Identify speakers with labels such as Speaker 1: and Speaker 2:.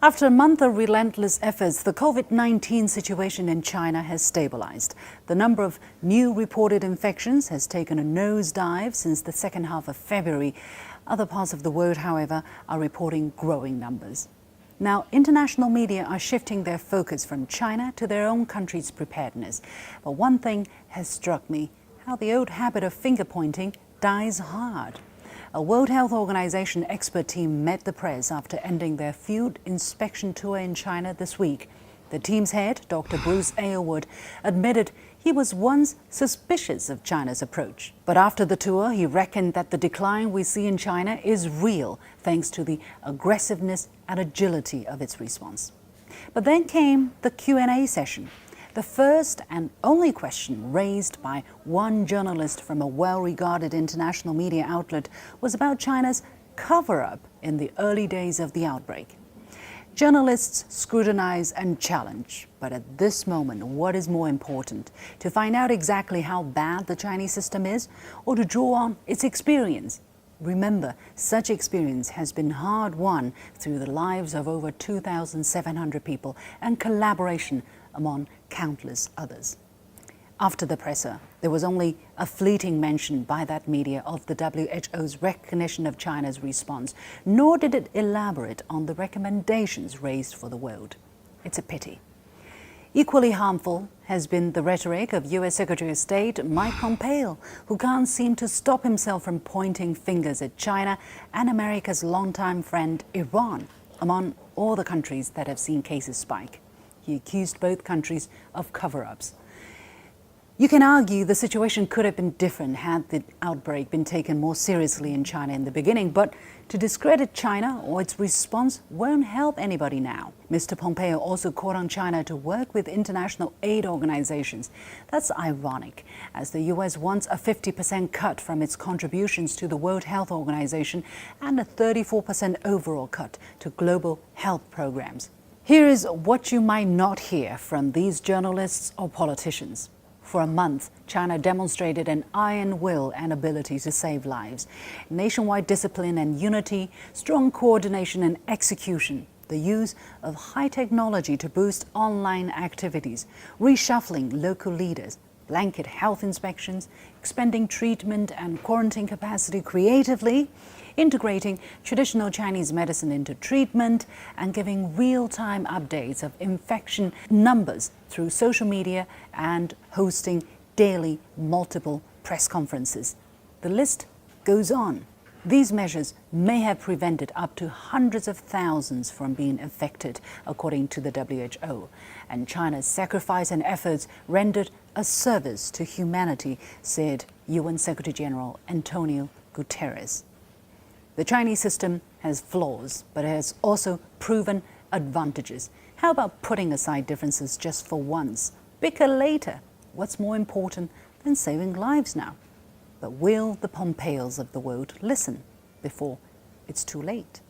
Speaker 1: After a month of relentless efforts, the COVID-19 situation in China has stabilized. The number of new reported infections has taken a nosedive since the second half of February. Other parts of the world, however, are reporting growing numbers. Now, international media are shifting their focus from China to their own country's preparedness. But one thing has struck me, how the old habit of finger-pointing dies hard. A World Health Organization expert team met the press after ending their field inspection tour in China this week. The team's head, Dr. Bruce Aylward, admitted he was once suspicious of China's approach. But after the tour, he reckoned that the decline we see in China is real, thanks to the aggressiveness and agility of its response. But then came the Q&A session. The first and only question raised by one journalist from a well-regarded international media outlet was about China's cover-up in the early days of the outbreak. Journalists scrutinize and challenge, but at this moment, what is more important? To find out exactly how bad the Chinese system is, or to draw on its experience? Remember, such experience has been hard-won through the lives of over 2,700 people and collaboration among countless others. After the presser, there was only a fleeting mention by that media of the WHO's recognition of China's response, nor did it elaborate on the recommendations raised for the world. It's a pity. Equally harmful has been the rhetoric of U.S. Secretary of State Mike Pompeo, who can't seem to stop himself from pointing fingers at China and America's longtime friend Iran, among all the countries that have seen cases spike. He accused both countries of cover-ups. You can argue the situation could have been different had the outbreak been taken more seriously in China in the beginning, but to discredit China or its response won't help anybody now. Mr. Pompeo also called on China to work with international aid organizations. That's ironic, as the U.S. wants a 50% cut from its contributions to the World Health Organization and a 34% overall cut to global health programs. Here is what you might not hear from these journalists or politicians. For a month, China demonstrated an iron will and ability to save lives. Nationwide discipline and unity, strong coordination and execution, the use of high technology to boost online activities, reshuffling local leaders, blanket health inspections, expanding treatment and quarantine capacity creatively, integrating traditional Chinese medicine into treatment, and giving real-time updates of infection numbers through social media and hosting daily multiple press conferences. The list goes on. These measures may have prevented up to hundreds of thousands from being affected, according to the WHO. And China's sacrifice and efforts rendered a service to humanity, said UN Secretary General Antonio Guterres. The Chinese system has flaws, but it has also proven advantages. How about putting aside differences just for once? Bicker later. What's more important than saving lives now? But will the Pompeos of the world listen before it's too late?